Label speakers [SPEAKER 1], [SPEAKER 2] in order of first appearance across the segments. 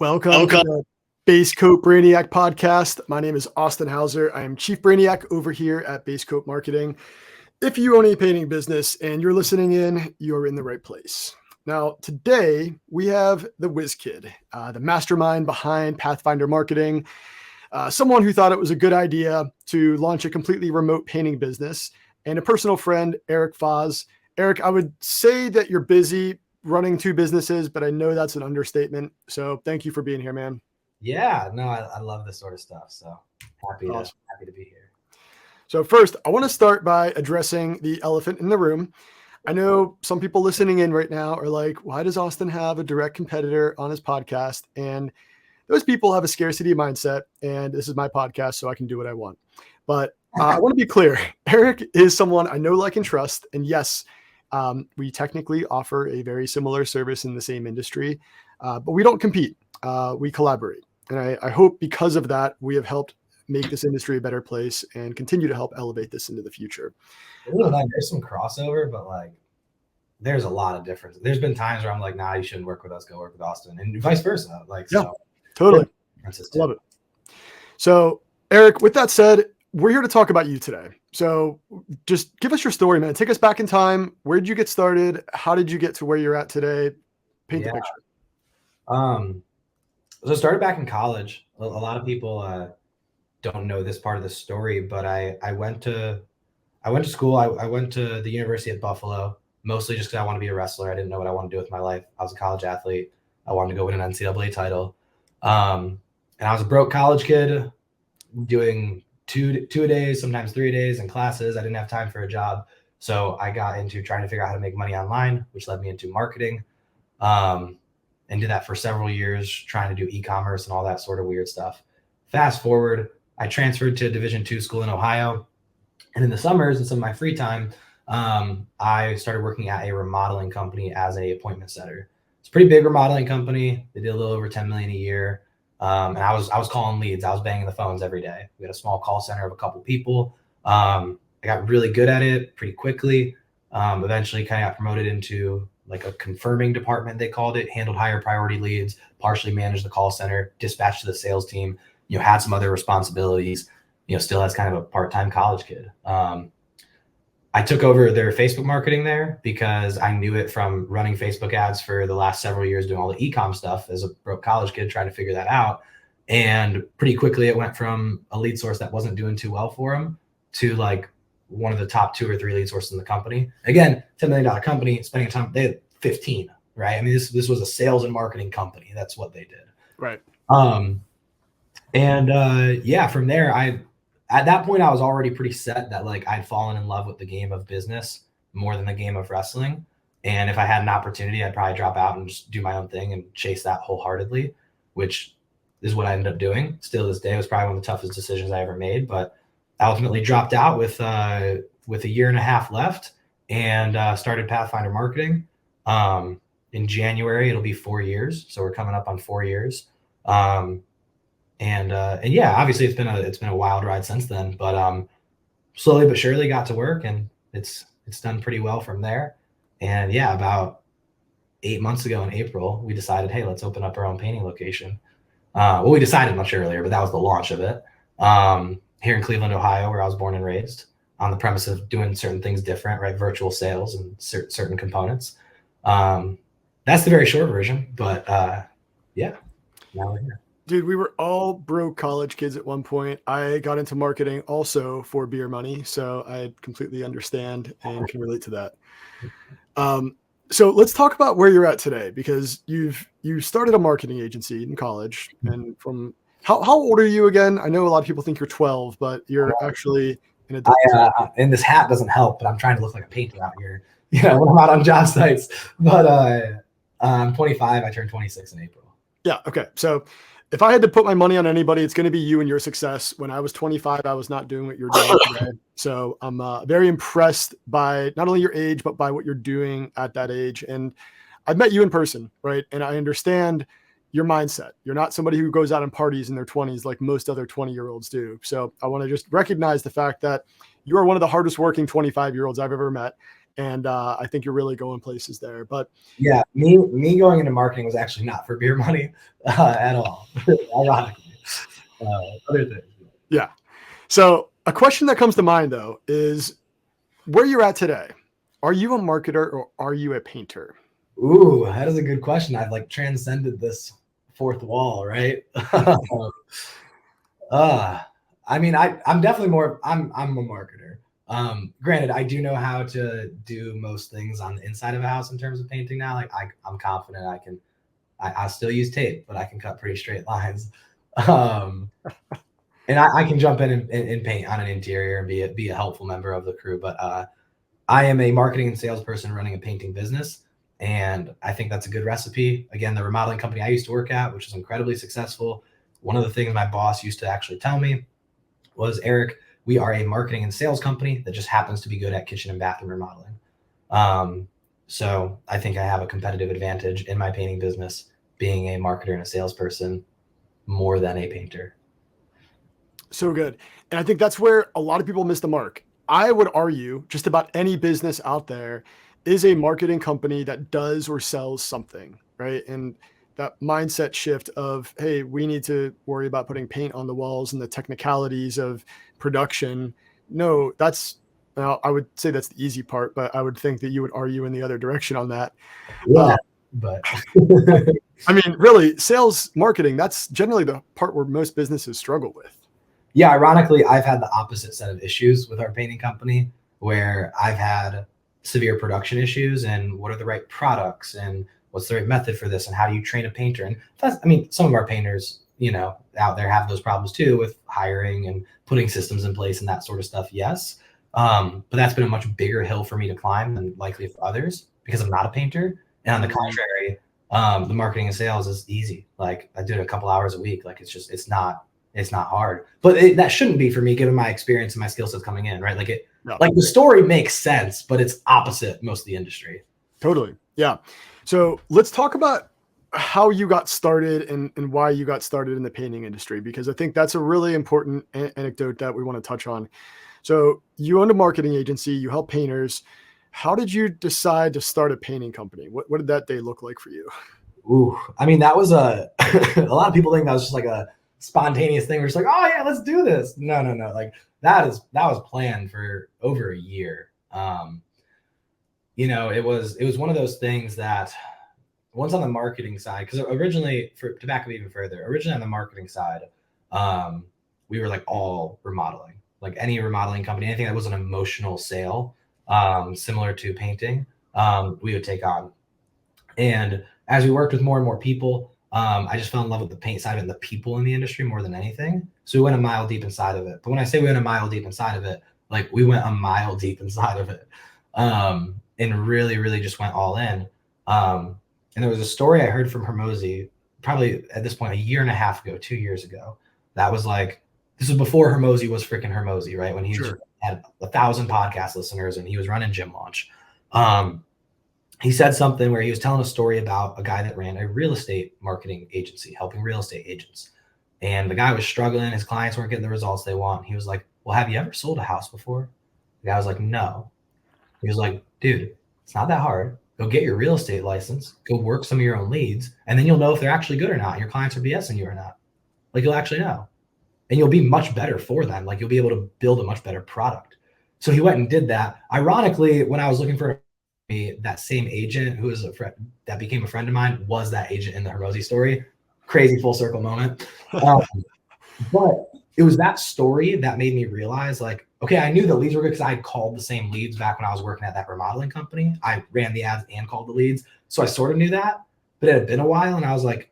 [SPEAKER 1] Welcome to the Base Coat Brainiac podcast. My name is Austin Hauser. I am Chief Brainiac over here at Base Coat Marketing. If you own a painting business and you're listening in, you're in the right place. Now, today we have the whiz kid, the mastermind behind Pathfinder Marketing, someone who thought it was a good idea to launch a completely remote painting business, and a personal friend, Eric Fozz. Eric, I would say that you're busy running two businesses, but I know that's an understatement. So thank you for being here, man.
[SPEAKER 2] Yeah, no, I love this sort of stuff. So happy to be here.
[SPEAKER 1] So first, I want to start by addressing the elephant in the room. I know some people listening in right now are like, why does Austin have a direct competitor on his podcast? And those people have a scarcity mindset, and this is my podcast, so I can do what I want. But I want to be clear. Eric is someone I know, like, and trust. And yes, we technically offer a very similar service in the same industry, but we don't compete. We collaborate. And I hope because of that, we have helped make this industry a better place and continue to help elevate this into the future.
[SPEAKER 2] There's some crossover, but like there's a lot of difference. There's been times where I'm like, nah, you shouldn't work with us, go work with Austin, and vice versa. Like,
[SPEAKER 1] yeah,
[SPEAKER 2] so,
[SPEAKER 1] totally. Love it. So Eric, with that said, we're here to talk about you today. So just give us your story, man. Take us back in time. Where did you get started? How did you get to where you're at today? Paint the picture.
[SPEAKER 2] So I started back in college. A lot of people don't know this part of the story, but I went to school. I went to the University of Buffalo, mostly just because I want to be a wrestler. I didn't know what I wanted to do with my life. I was a college athlete. I wanted to go win an NCAA title. And I was a broke college kid doing two a days, sometimes 3 days in classes. I didn't have time for a job. So I got into trying to figure out how to make money online, which led me into marketing. And did that for several years, trying to do e-commerce and all that sort of weird stuff. Fast forward, I transferred to a Division II school in Ohio. And in the summers and some of my free time, I started working at a remodeling company as an appointment setter. It's a pretty big remodeling company. They did a little over 10 million a year. And I was calling leads. I was banging the phones every day. We had a small call center of a couple people. I got really good at it pretty quickly. Eventually kind of got promoted into like a confirming department, they called it, handled higher priority leads, partially managed the call center, dispatched to the sales team, had some other responsibilities, still as kind of a part-time college kid. I took over their Facebook marketing there because I knew it from running Facebook ads for the last several years, doing all the e-com stuff as a broke college kid, trying to figure that out. And pretty quickly it went from a lead source that wasn't doing too well for them to like one of the top 2 or 3 lead sources in the company. Again, $10 million company, spending a ton, they had 15, right? I mean, this was a sales and marketing company. That's what they did.
[SPEAKER 1] Right.
[SPEAKER 2] From there, at that point, I was already pretty set that like I'd fallen in love with the game of business more than the game of wrestling. And if I had an opportunity, I'd probably drop out and just do my own thing and chase that wholeheartedly, which is what I ended up doing. Still to this day, it was probably one of the toughest decisions I ever made, but I ultimately dropped out with a year and a half left and started Pathfinder Marketing. In January, it'll be 4 years. So we're coming up on 4 years. Obviously it's been a wild ride since then, but slowly but surely got to work, and it's done pretty well from there. And yeah, about 8 months ago in April, we decided, hey, let's open up our own painting location. We decided much earlier, but that was the launch of it. Here in Cleveland, Ohio, where I was born and raised, on the premise of doing certain things different, right? Virtual sales and certain components. That's the very short version, but now we're here.
[SPEAKER 1] Dude, we were all broke college kids at one point. I got into marketing also for beer money, so I completely understand and can relate to that. So let's talk about where you're at today, because you started a marketing agency in college. And from how old are you again? I know a lot of people think you're 12, but you're actually an adult.
[SPEAKER 2] And this hat doesn't help, but I'm trying to look like a painter out here, when I'm out on job sites. But I'm 25. I turned 26 in April.
[SPEAKER 1] Yeah. Okay. So if I had to put my money on anybody, it's going to be you and your success. When I was 25, I was not doing what you're doing today. So I'm very impressed by not only your age, but by what you're doing at that age. And I've met you in person, right? And I understand your mindset. You're not somebody who goes out and parties in their 20s like most other 20-year-olds do. So I want to just recognize the fact that you are one of the hardest working 25-year-olds I've ever met. And I think you're really going places there. But
[SPEAKER 2] yeah, me going into marketing was actually not for beer money at all. Ironically, other things.
[SPEAKER 1] yeah. So a question that comes to mind though is where you're at today. Are you a marketer or are you a painter?
[SPEAKER 2] Ooh, that is a good question. I've like transcended this fourth wall, right? I mean, I'm definitely I'm a marketer. Granted, I do know how to do most things on the inside of a house in terms of painting now. Like I'm confident I still use tape, but I can cut pretty straight lines. And I can jump in and paint on an interior and be a helpful member of the crew. But I am a marketing and salesperson running a painting business. And I think that's a good recipe. Again, the remodeling company I used to work at, which was incredibly successful. One of the things my boss used to actually tell me was, Eric, we are a marketing and sales company that just happens to be good at kitchen and bathroom remodeling. So I think I have a competitive advantage in my painting business, being a marketer and a salesperson more than a painter.
[SPEAKER 1] So good. And I think that's where a lot of people miss the mark. I would argue just about any business out there is a marketing company that does or sells something, right? And that mindset shift of, hey, we need to worry about putting paint on the walls and the technicalities of production. No, I would say that's the easy part, but I would think that you would argue in the other direction on that.
[SPEAKER 2] Yeah, but
[SPEAKER 1] I mean, really, sales marketing, that's generally the part where most businesses struggle with.
[SPEAKER 2] yeah, ironically, I've had the opposite set of issues with our painting company, where I've had severe production issues and what are the right products and what's the right method for this and how do you train a painter. And that's, I mean, some of our painters, out there have those problems too with hiring and putting systems in place and that sort of stuff. Yes. But that's been a much bigger hill for me to climb than likely for others because I'm not a painter. And on the contrary, the marketing and sales is easy. Like I do it a couple hours a week. Like it's not hard, but that shouldn't be for me given my experience and my skill sets coming in, right? Like the story makes sense, but it's opposite most of the industry.
[SPEAKER 1] Totally. Yeah. So let's talk about how you got started and why you got started in the painting industry, because I think that's a really important anecdote that we want to touch on. So you owned a marketing agency, you help painters. How did you decide to start a painting company? What did that day look like for you?
[SPEAKER 2] Ooh, I mean, that was a lot of people think that was just like a spontaneous thing. We're just like, oh yeah, let's do this. No. Like that was planned for over a year. It was one of those things that once on the marketing side, because originally, to back up even further, on the marketing side, we were like all remodeling, like any remodeling company, anything that was an emotional sale, similar to painting, we would take on. And as we worked with more and more people, I just fell in love with the paint side of it and the people in the industry more than anything. So we went a mile deep inside of it. But when I say we went a mile deep inside of it, like we went a mile deep inside of it, and really, really just went all in. And there was a story I heard from Hermosi, probably at this point, 1.5 years ago, 2 years ago. That was like, this was before Hermosi was freaking Hermosi, right? When he had 1,000 podcast listeners and he was running Gym Launch. He said something where he was telling a story about a guy that ran a real estate marketing agency, helping real estate agents. And the guy was struggling. His clients weren't getting the results they want. He was like, well, have you ever sold a house before? The guy was like, no. He was like, dude, it's not that hard. Go get your real estate license, go work some of your own leads, and then you'll know if they're actually good or not. And your clients are BSing you or not. Like you'll actually know. And you'll be much better for them. Like you'll be able to build a much better product. So he went and did that. Ironically, when I was looking for that same agent who was a friend that became a friend of mine was that agent in the Hermosi story. Crazy full circle moment. But it was that story that made me realize, like, okay, I knew the leads were good because I had called the same leads back when I was working at that remodeling company. I ran the ads and called the leads. So I sort of knew that, but it had been a while. And I was like,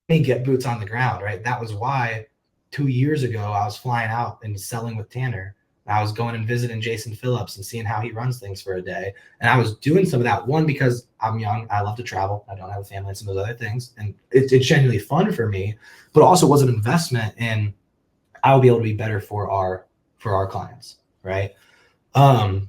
[SPEAKER 2] let me get boots on the ground, right? That was why 2 years ago, I was flying out and selling with Tanner. I was going and visiting Jason Phillips and seeing how he runs things for a day. And I was doing some of that, one, because I'm young. I love to travel. I don't have a family and some of those other things. And it's genuinely fun for me, but also was an investment in I will be able to be better for our clients, right? Sorry,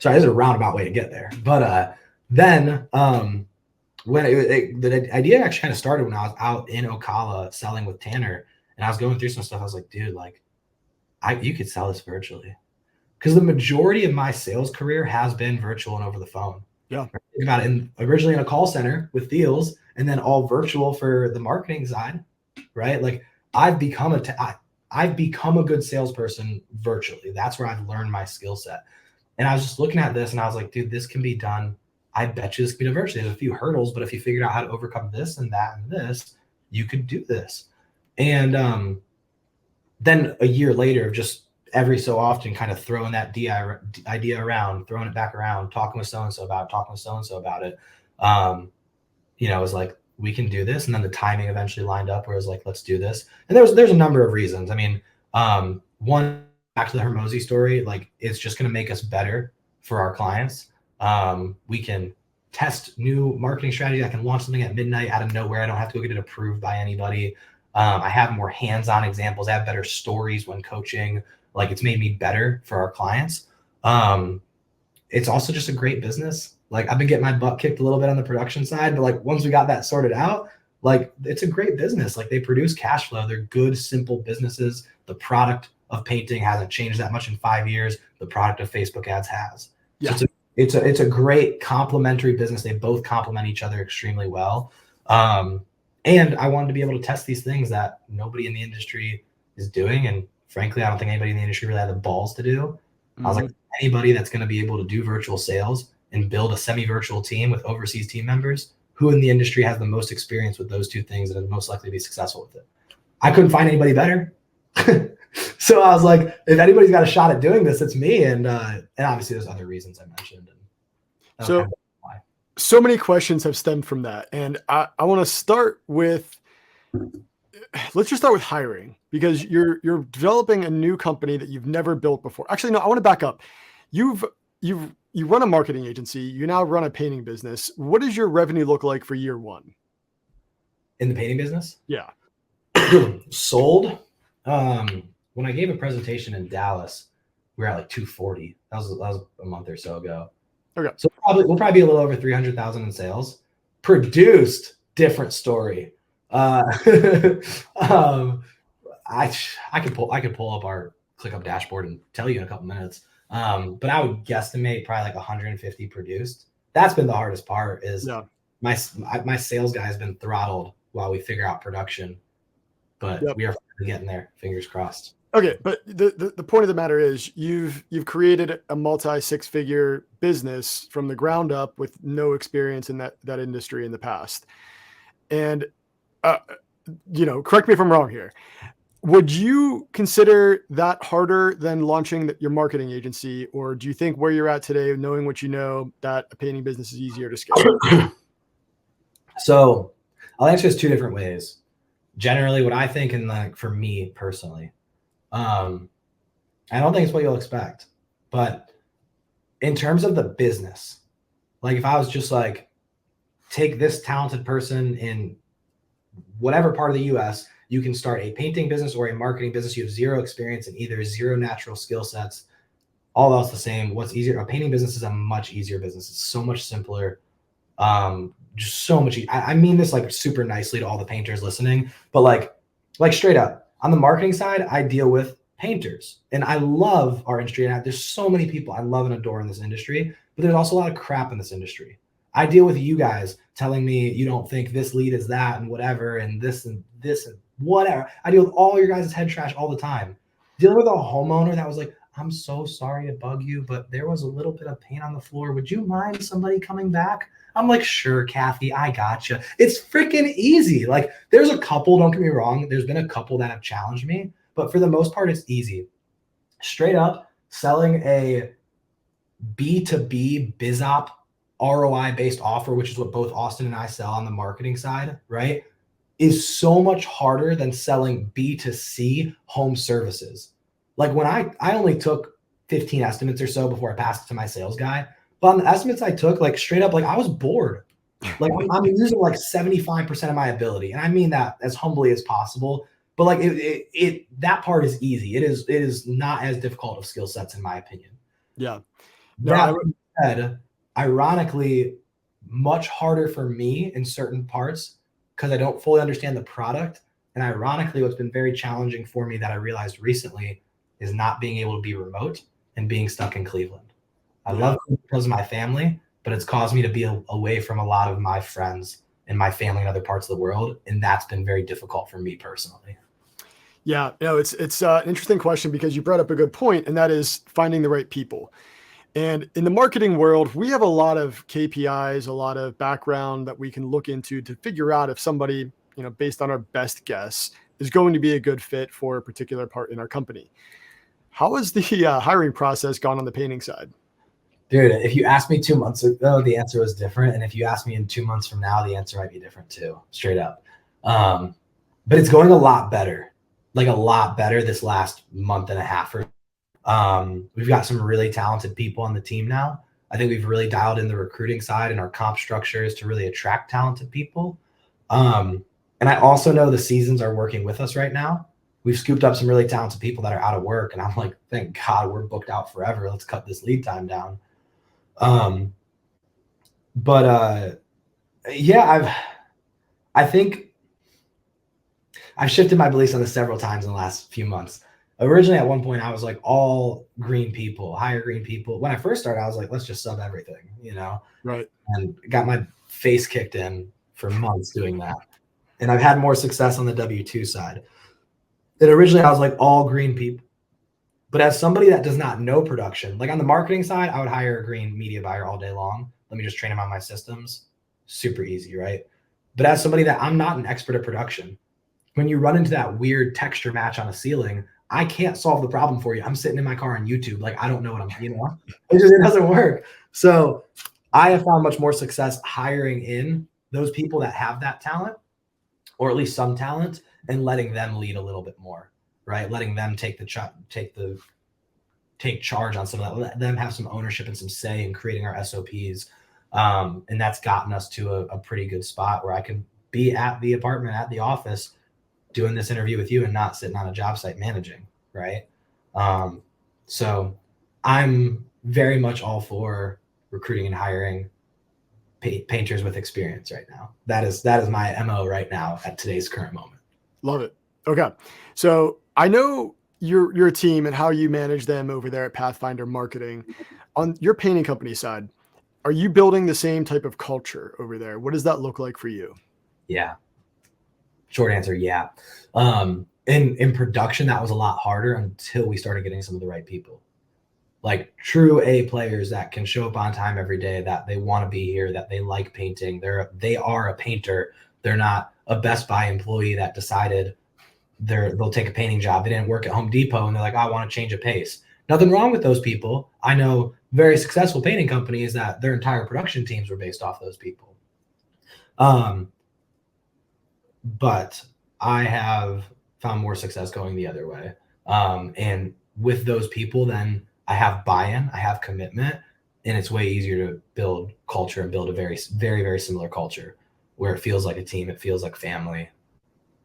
[SPEAKER 2] this is a roundabout way to get there. But then when the idea actually kind of started when I was out in Ocala selling with Tanner, and I was going through some stuff. I was like, dude, like, you could sell this virtually. because the majority of my sales career has been virtual and over the phone.
[SPEAKER 1] Yeah.
[SPEAKER 2] Think about it, originally in a call center with deals, and then all virtual for the marketing side, right? Like I've become a good salesperson virtually. That's where I've learned my skill set. And I was just looking at this and I was like, dude, this can be done. I bet you this can be done virtually. There's a few hurdles, but if you figured out how to overcome this and that and this, you could do this. And then a year later of just every so often kind of throwing that idea around, throwing it back around, talking with so-and-so about it, it was like, we can do this. And then the timing eventually lined up where it was like, let's do this. And there's a number of reasons. I mean, one, back to the Hermosi story, like it's just going to make us better for our clients. We can test new marketing strategy. I can launch something at midnight out of nowhere. I don't have to go get it approved by anybody. I have more hands-on examples. I have better stories when coaching. Like it's made me better for our clients. It's also just a great business. Like I've been getting my butt kicked a little bit on the production side, but like once we got that sorted out, like it's a great business. Like they produce cash flow. They're good, simple businesses. The product of painting hasn't changed that much in 5 years. The product of Facebook ads has. Yeah. So it's a great complementary business. They both complement each other extremely well. And I wanted to be able to test these things that nobody in the industry is doing. And frankly, I don't think anybody in the industry really had the balls to do. Mm-hmm. I was like, anybody that's going to be able to do virtual sales and build a semi-virtual team with overseas team members, who in the industry has the most experience with those two things and is most likely to be successful with it? I couldn't find anybody better. So I was like, if anybody's got a shot at doing this, it's me. And obviously there's other reasons I mentioned.
[SPEAKER 1] So many questions have stemmed from that. And I want to start with, let's just start with hiring, because you're developing a new company that you've never built before. Actually, no, I want to back up. You run a marketing agency. You now run a painting business. What does your revenue look like for year one?
[SPEAKER 2] In the painting business?
[SPEAKER 1] Yeah.
[SPEAKER 2] Sold. When I gave a presentation in Dallas, we were at like 240. That was a month or so ago.
[SPEAKER 1] Okay.
[SPEAKER 2] So we'll probably be a little over 300,000 in sales. Produced, different story. I could pull up our ClickUp dashboard and tell you in a couple minutes. But I would guesstimate probably like 150 produced. That's been the hardest part. Is my sales guy has been throttled while we figure out production, but we are getting there. Fingers crossed.
[SPEAKER 1] Okay, but the point of the matter is you've created a multi-six-figure business from the ground up with no experience in that industry in the past. And correct me if I'm wrong here. Would you consider that harder than launching your marketing agency, or do you think where you're at today, knowing what you know, that a painting business is easier to scale?
[SPEAKER 2] So I'll answer this two different ways. Generally, what I think, and like for me personally, I don't think it's what you'll expect, but in terms of the business, like if I was just like, take this talented person in whatever part of the US, you can start a painting business or a marketing business. You have zero experience and either zero natural skill sets, all else the same. What's easier? A painting business is a much easier business. It's so much simpler. Just so much. I mean this like super nicely to all the painters listening, but like straight up on the marketing side, I deal with painters and I love our industry. And there's so many people I love and adore in this industry, but there's also a lot of crap in this industry. I deal with you guys telling me you don't think this lead is that and whatever, and this and whatever. I deal with all your guys' head trash all the time. Dealing with a homeowner that was like, I'm so sorry to bug you, but there was a little bit of paint on the floor. Would you mind somebody coming back? I'm like, sure, Kathy, I gotcha. It's freaking easy. Like there's a couple, don't get me wrong. There's been a couple that have challenged me, but for the most part, it's easy. Straight up selling a B2B BizOp ROI-based offer, which is what both Austin and I sell on the marketing side, right, is so much harder than selling B2C home services. Like when I only took 15 estimates or so before I passed it to my sales guy. But on the estimates I took, like straight up, like I was bored. Like I'm using like 75% of my ability. And I mean that as humbly as possible. But like that part is easy. It is not as difficult of skill sets in my opinion.
[SPEAKER 1] Yeah.
[SPEAKER 2] That being said, ironically, much harder for me in certain parts because I don't fully understand the product. And ironically, what's been very challenging for me that I realized recently is not being able to be remote and being stuck in Cleveland. I
[SPEAKER 1] Yeah.
[SPEAKER 2] love it because of my family, but it's caused me to be away from a lot of my friends and my family in other parts of the world. And that's been very difficult for me personally.
[SPEAKER 1] Yeah, it's an interesting question because you brought up a good point, and that is finding the right people. And in the marketing world, we have a lot of KPIs, a lot of background that we can look into to figure out if somebody, based on our best guess, is going to be a good fit for a particular part in our company. How has the hiring process gone on the painting side?
[SPEAKER 2] Dude, if you asked me 2 months ago, the answer was different. And if you ask me in 2 months from now, the answer might be different too, straight up. But it's going a lot better, like a lot better this last month and a half. We've got some really talented people on the team now. I think we've really dialed in the recruiting side and our comp structures to really attract talented people. And I also know the seasons are working with us right now. We've scooped up some really talented people that are out of work. And I'm like, thank God we're booked out forever. Let's cut this lead time down. Yeah, I think I've shifted my beliefs on this several times in the last few months. Originally, at one point, I was like, all green people, hire green people. When I first started, I was like, let's just sub everything,
[SPEAKER 1] Right.
[SPEAKER 2] and got my face kicked in for months doing that. And I've had more success on the W-2 side. And originally, I was like, all green people. But as somebody that does not know production, like on the marketing side, I would hire a green media buyer all day long. Let me just train them on my systems. Super easy, right? But as somebody that I'm not an expert at production, when you run into that weird texture match on a ceiling, I can't solve the problem for you. I'm sitting in my car on YouTube. Like, I don't know what it doesn't work. So I have found much more success hiring in those people that have that talent, or at least some talent, and letting them lead a little bit more, right? Letting them take charge on some of that, let them have some ownership and some say in creating our SOPs. And that's gotten us to a pretty good spot where I can be at the apartment, at the office, doing this interview with you and not sitting on a job site managing, right? So I'm very much all for recruiting and hiring painters with experience right now. That is my MO right now at today's current moment.
[SPEAKER 1] Love it. Okay. So I know your team and how you manage them over there at Pathfinder Marketing. On your painting company side, are you building the same type of culture over there? What does that look like for you?
[SPEAKER 2] Yeah. Short answer, yeah. In production, that was a lot harder until we started getting some of the right people. Like true A players that can show up on time every day, that they want to be here, that they like painting. They are a painter. They're not a Best Buy employee that decided they'll take a painting job. They didn't work at Home Depot and they're like, I want to change a pace. Nothing wrong with those people. I know very successful painting companies that their entire production teams were based off those people. But I have found more success going the other way. And with those people, then I have buy-in, I have commitment, and it's way easier to build culture and build a very, very, very similar culture where it feels like a team. It feels like family.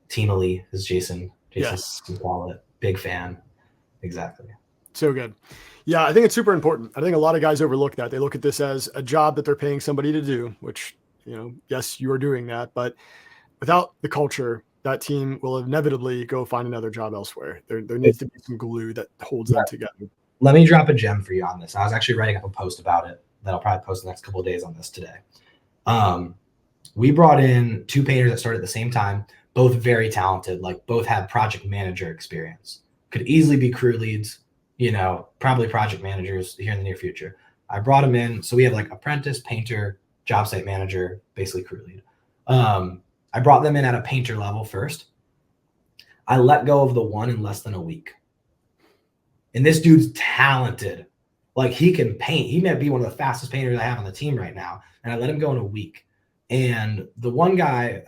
[SPEAKER 2] Teamily, as Jason
[SPEAKER 1] Yes.
[SPEAKER 2] can call it. Big fan. Exactly.
[SPEAKER 1] So good. Yeah, I think it's super important. I think a lot of guys overlook that. They look at this as a job that they're paying somebody to do, which, yes, you are doing that. But without the culture, that team will inevitably go find another job elsewhere. There needs to be some glue that holds them together.
[SPEAKER 2] Let me drop a gem for you on this. I was actually writing up a post about it that I'll probably post the next couple of days on this today. We brought in two painters that started at the same time, both very talented, like both had project manager experience, could easily be crew leads, probably project managers here in the near future. I brought them in. So we have like apprentice, painter, job site manager, basically crew lead. I brought them in at a painter level first. I let go of the one in less than a week. And this dude's talented. Like he can paint. He might be one of the fastest painters I have on the team right now. And I let him go in a week. And the one guy,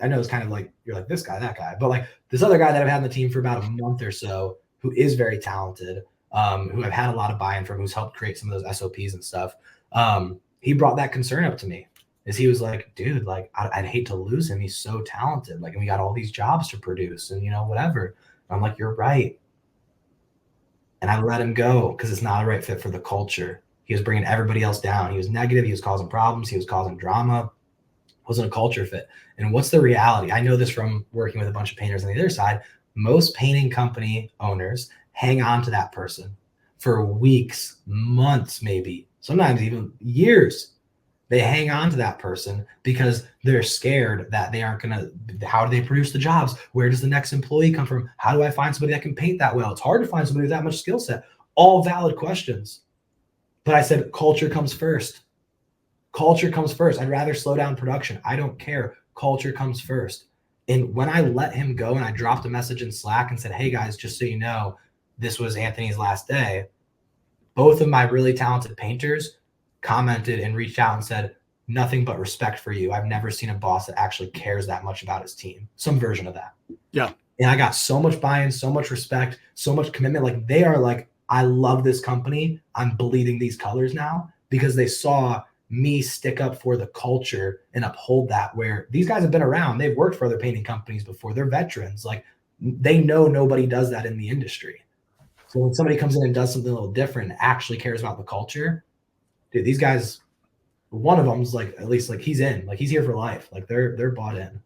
[SPEAKER 2] I know it's kind of like, you're like this guy, that guy, but like this other guy that I've had on the team for about a month or so, who is very talented, who I've had a lot of buy-in from, who's helped create some of those SOPs and stuff. He brought that concern up to me. Is he was like, dude, like I'd hate to lose him. He's so talented. Like, and we got all these jobs to produce and, whatever. And I'm like, you're right. And I let him go because it's not a right fit for the culture. He was bringing everybody else down. He was negative. He was causing problems. He was causing drama. Wasn't a culture fit. And what's the reality? I know this from working with a bunch of painters on the other side. Most painting company owners hang on to that person for weeks, months, maybe, sometimes even years. They hang on to that person because they're scared that they aren't going to, how do they produce the jobs? Where does the next employee come from? How do I find somebody that can paint that well? It's hard to find somebody with that much skill set. All valid questions. But I said, culture comes first. Culture comes first. I'd rather slow down production. I don't care. Culture comes first. And when I let him go and I dropped a message in Slack and said, hey guys, just so you know, this was Anthony's last day. Both of my really talented painters commented and reached out and said, nothing but respect for you. I've never seen a boss that actually cares that much about his team. Some version of that.
[SPEAKER 1] Yeah.
[SPEAKER 2] And I got so much buy-in, so much respect, so much commitment. Like they are like, I love this company. I'm bleeding these colors now because they saw me stick up for the culture and uphold that, where these guys have been around. They've worked for other painting companies before. They're veterans. Like they know nobody does that in the industry. So when somebody comes in and does something a little different and actually cares about the culture, dude, these guys, one of them's like, at least like he's in, like he's here for life. Like they're bought in.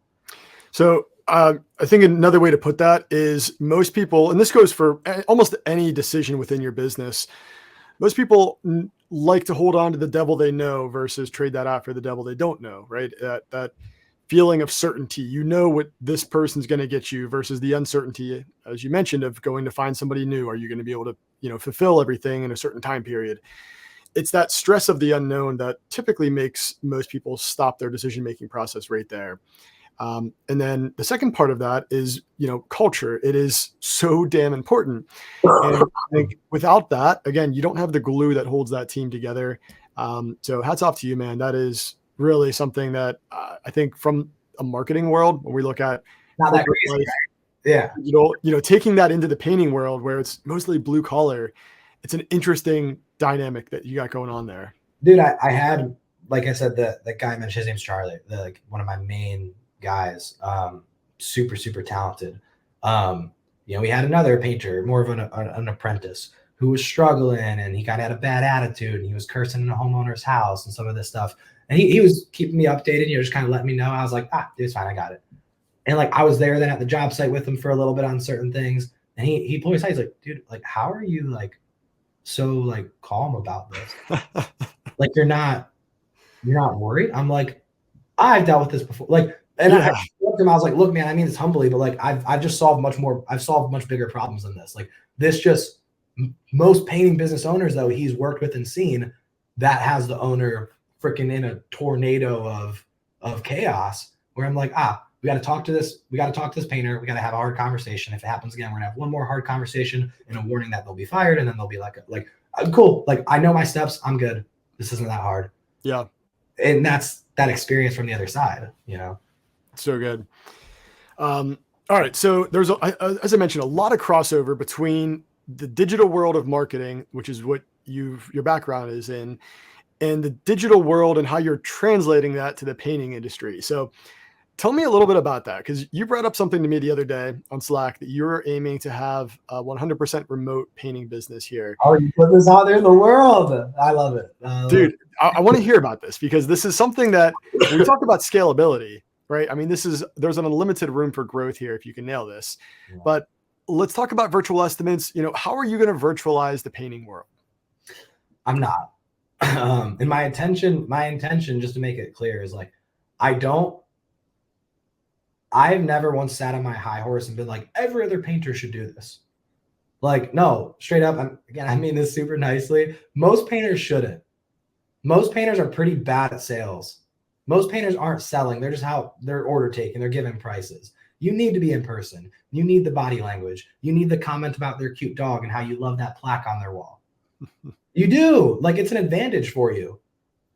[SPEAKER 1] So I think another way to put that is most people, and this goes for almost any decision within your business, most people like to hold on to the devil they know versus trade that out for the devil they don't know, right? That feeling of certainty, you know what this person's going to get you versus the uncertainty, as you mentioned, of going to find somebody new. Are you going to be able to, fulfill everything in a certain time period? It's that stress of the unknown that typically makes most people stop their decision-making process right there. And then the second part of that is, culture. It is so damn important. And I think without that, again, you don't have the glue that holds that team together. So hats off to you, man. That is really something that I think from a marketing world, when we look at
[SPEAKER 2] not that crazy,
[SPEAKER 1] life, yeah, taking that into the painting world where it's mostly blue collar, it's an interesting dynamic that you got going on there.
[SPEAKER 2] Dude, I had, like I said, the guy I mentioned, his name's Charlie, one of my main guys, super, super talented. We had another painter, more of an apprentice, who was struggling, and he kind of had a bad attitude, and he was cursing in a homeowner's house and some of this stuff. And he was keeping me updated, just kind of letting me know. I was like, dude, it's fine, I got it. And like I was there then at the job site with him for a little bit on certain things. And he pulled me aside, he's like, dude, like, how are you like so like calm about this? Like you're not worried? I'm like, I've dealt with this before. Like, and yeah. I looked at him, I was like, look, man, I mean this humbly, but like I've just solved I've solved much bigger problems than this. Like this just, most painting business owners though he's worked with and seen, that has the owner freaking in a tornado of chaos, where I'm like, we got to talk to this painter. We got to have a hard conversation. If it happens again, we're gonna have one more hard conversation and a warning that they'll be fired. And then they'll be like, cool. Like I know my steps. I'm good. This isn't that hard.
[SPEAKER 1] Yeah.
[SPEAKER 2] And that's that experience from the other side,
[SPEAKER 1] So good. All right. So there's, as I mentioned, a lot of crossover between the digital world of marketing, which is what your background is in, and the digital world and how you're translating that to the painting industry. So tell me a little bit about that, because you brought up something to me the other day on Slack that you're aiming to have a 100% remote painting business here.
[SPEAKER 2] Oh, you put this out there in the world. I love it.
[SPEAKER 1] Dude, I want to hear about this, because this is something that when we talk about scalability, right? I mean, there's an unlimited room for growth here if you can nail this. Yeah. But let's talk about virtual estimates. How are you going to virtualize the painting world?
[SPEAKER 2] I'm not. And my intention, just to make it clear, is like, I've never once sat on my high horse and been like, every other painter should do this. Like, no, straight up. I mean this super nicely. Most painters shouldn't. Most painters are pretty bad at sales. Most painters aren't selling. They're just they're order taking. They're giving prices. You need to be in person. You need the body language. You need the comment about their cute dog and how you love that plaque on their wall. You do. Like, it's an advantage for you.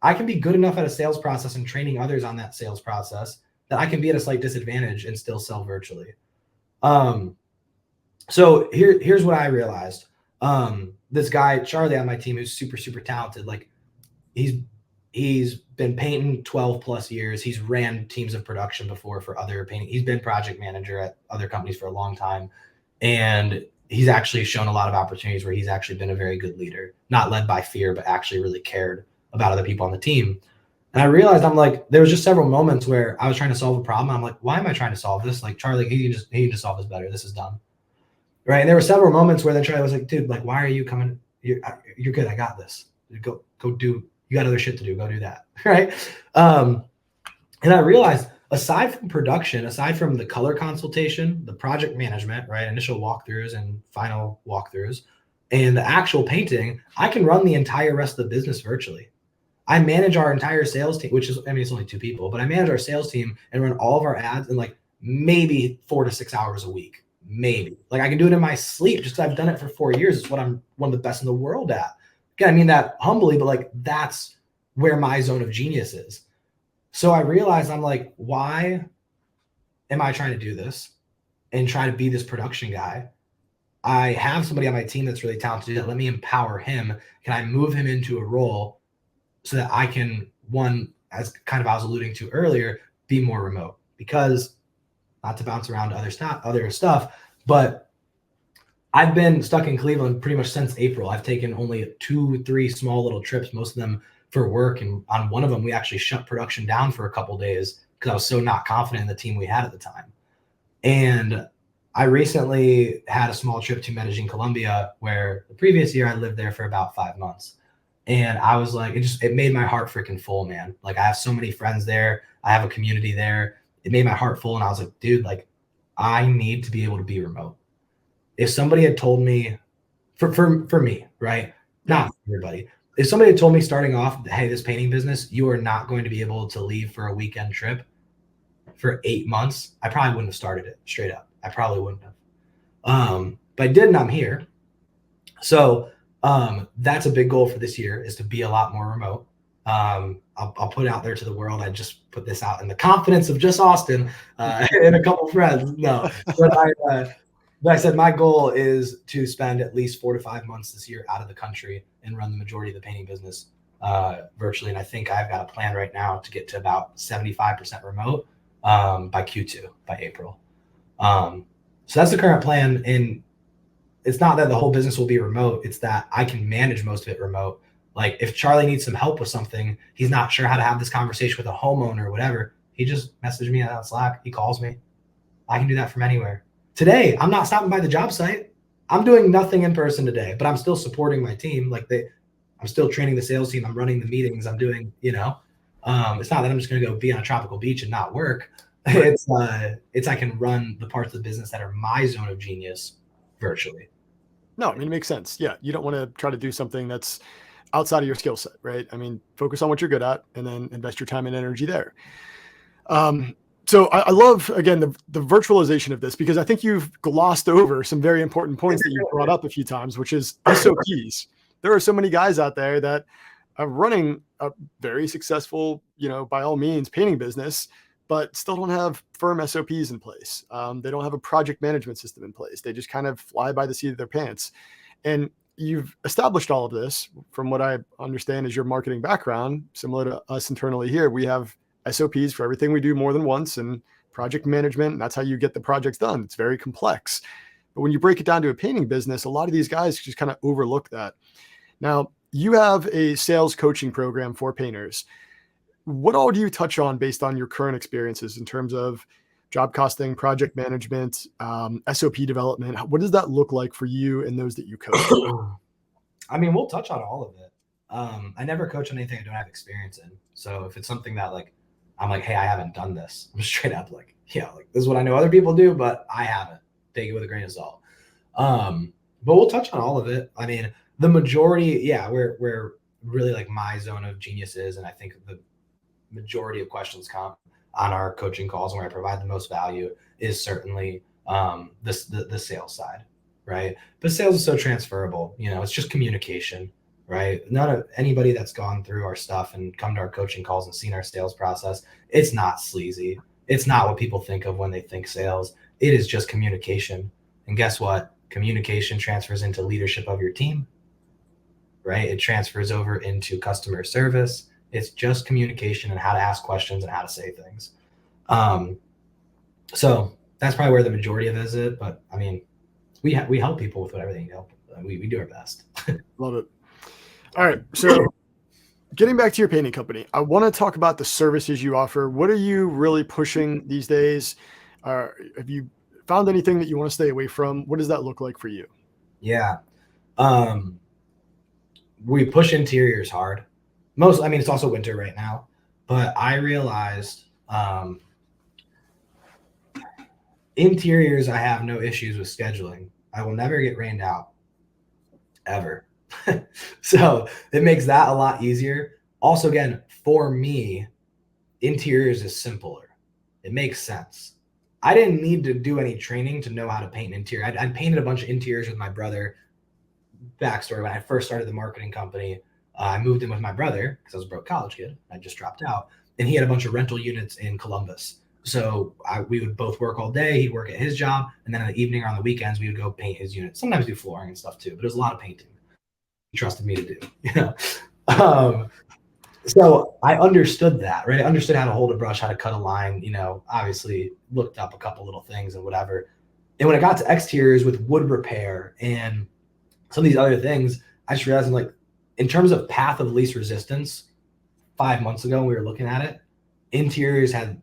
[SPEAKER 2] I can be good enough at a sales process and training others on that sales process that I can be at a slight disadvantage and still sell virtually. So here's what I realized. This guy, Charlie, on my team, who's super, super talented, like he's been painting 12 plus years. He's ran teams of production before for other painting. He's been project manager at other companies for a long time. And he's actually shown a lot of opportunities where he's actually been a very good leader, not led by fear, but actually really cared about other people on the team. And I realized, I'm like, there was just several moments where I was trying to solve a problem. I'm like, why am I trying to solve this? Like, Charlie, he can just solve this better. This is done. Right. And there were several moments where then Charlie was like, dude, like, why are you coming? you're good. I got this. Go do, you got other shit to do. Go do that. Right. And I realized aside from production, aside from the color consultation, the project management, right, initial walkthroughs and final walkthroughs, and the actual painting, I can run the entire rest of the business virtually. I manage our entire sales team, which is, I mean, it's only 2 people, but I manage our sales team and run all of our ads in like maybe 4 to 6 hours a week. Maybe. Like I can do it in my sleep just because I've done it for 4 years. It's what I'm one of the best in the world at. Again, I mean that humbly, but like that's where my zone of genius is. So I realized I'm like, why am I trying to do this and try to be this production guy? I have somebody on my team that's really talented. Let me empower him. Can I move him into a role so that I can, one, as kind of I was alluding to earlier, be more remote? Because not to bounce around to other stuff, but I've been stuck in Cleveland pretty much since April. I've taken only 2, 3 small little trips, most of them for work. And on one of them, we actually shut production down for a couple of days because I was so not confident in the team we had at the time. And I recently had a small trip to Medellin, Colombia, where the previous year I lived there for about 5 months. And I was like, it made my heart freaking full, man. Like I have so many friends there. I have a community there. It made my heart full. And I was like, dude, like I need to be able to be remote. If somebody had told me for me, right? Not for everybody. If somebody had told me starting off, hey, this painting business, you are not going to be able to leave for a weekend trip for 8 months, I probably wouldn't have started it straight up. I probably wouldn't have. But I did, and I'm here. So that's a big goal for this year, is to be a lot more remote. I'll put it out there to the world. I just put this out in the confidence of just Austin and a couple friends. No, but I said my goal is to spend at least 4 to 5 months this year out of the country and run the majority of the painting business virtually. And I think I've got a plan right now to get to about 75% remote by Q2, by April. So that's the current plan. And it's not that the whole business will be remote. It's that I can manage most of it remote. Like if Charlie needs some help with something, he's not sure how to have this conversation with a homeowner or whatever, he just messaged me on Slack. He calls me. I can do that from anywhere. Today, I'm not stopping by the job site. I'm doing nothing in person today, but I'm still supporting my team. I'm still training the sales team. I'm running the meetings. I'm doing, it's not that I'm just going to go be on a tropical beach and not work. It's I can run the parts of the business that are my zone of genius virtually.
[SPEAKER 1] No, I mean, it makes sense. Yeah. You don't want to try to do something that's outside of your skill set, right? I mean, focus on what you're good at and then invest your time and energy there. So I love, again, the virtualization of this, because I think you've glossed over some very important points that you've brought up a few times, which is SOPs. There are so many guys out there that are running a very successful, by all means, painting business, but still don't have firm SOPs in place. They don't have a project management system in place. They just kind of fly by the seat of their pants. And you've established all of this from what I understand is your marketing background. Similar to us internally here, we have SOPs for everything we do more than once, and project management. And that's how you get the projects done. It's very complex. But when you break it down to a painting business, a lot of these guys just kind of overlook that. Now, you have a sales coaching program for painters. What all do you touch on based on your current experiences in terms of job costing, project management, SOP development? What does that look like for you and those that you coach?
[SPEAKER 2] I mean, we'll touch on all of it. I never coach on anything I don't have experience in. So if it's something that I'm like, hey, I haven't done this, I'm straight up like, yeah, like this is what I know other people do, but I haven't. Take it with a grain of salt. But we'll touch on all of it. I mean, the majority, where really like my zone of genius is, and I think the majority of questions come on our coaching calls and where I provide the most value is certainly the sales side, right? But sales is so transferable. It's just communication. Right? Anybody that's gone through our stuff and come to our coaching calls and seen our sales process, it's not sleazy. It's not what people think of when they think sales. It is just communication. And guess what? Communication transfers into leadership of your team, right? It transfers over into customer service. It's just communication and how to ask questions and how to say things. So that's probably where the majority of it is. But I mean, we help people with whatever they need help. We do our best.
[SPEAKER 1] Love it. All right. So getting back to your painting company, I want to talk about the services you offer. What are you really pushing these days? Have you found anything that you want to stay away from? What does that look like for you?
[SPEAKER 2] Yeah. we push interiors hard. It's also winter right now, but I realized interiors, I have no issues with scheduling. I will never get rained out ever. So it makes that a lot easier. Also, again, for me, interiors is simpler. It makes sense. I didn't need to do any training to know how to paint an interior. I'd painted a bunch of interiors with my brother. Backstory: when I first started the marketing company, I moved in with my brother because I was a broke college kid. I just dropped out, and he had a bunch of rental units in Columbus. So we would both work all day. He'd work at his job, and then in the evening or on the weekends, we would go paint his unit. Sometimes do flooring and stuff too, but it was a lot of painting. He trusted me to do. So I understood that, right? I understood how to hold a brush, how to cut a line. Obviously looked up a couple little things and whatever. And when it got to exteriors with wood repair and some of these other things, I just realized, like, in terms of path of least resistance, 5 months ago when we were looking at it, interiors had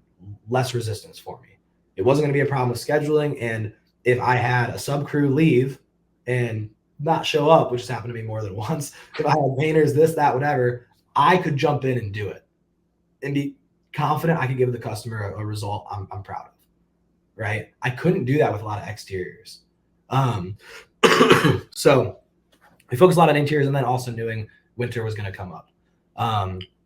[SPEAKER 2] less resistance for me. It wasn't going to be a problem with scheduling. And if I had a sub crew leave and not show up, which has happened to me more than once, if I had painters, this, that, whatever, I could jump in and do it and be confident I could give the customer a result I'm proud of, right? I couldn't do that with a lot of exteriors. So we focused a lot on interiors, and then also knowing winter was going to come up.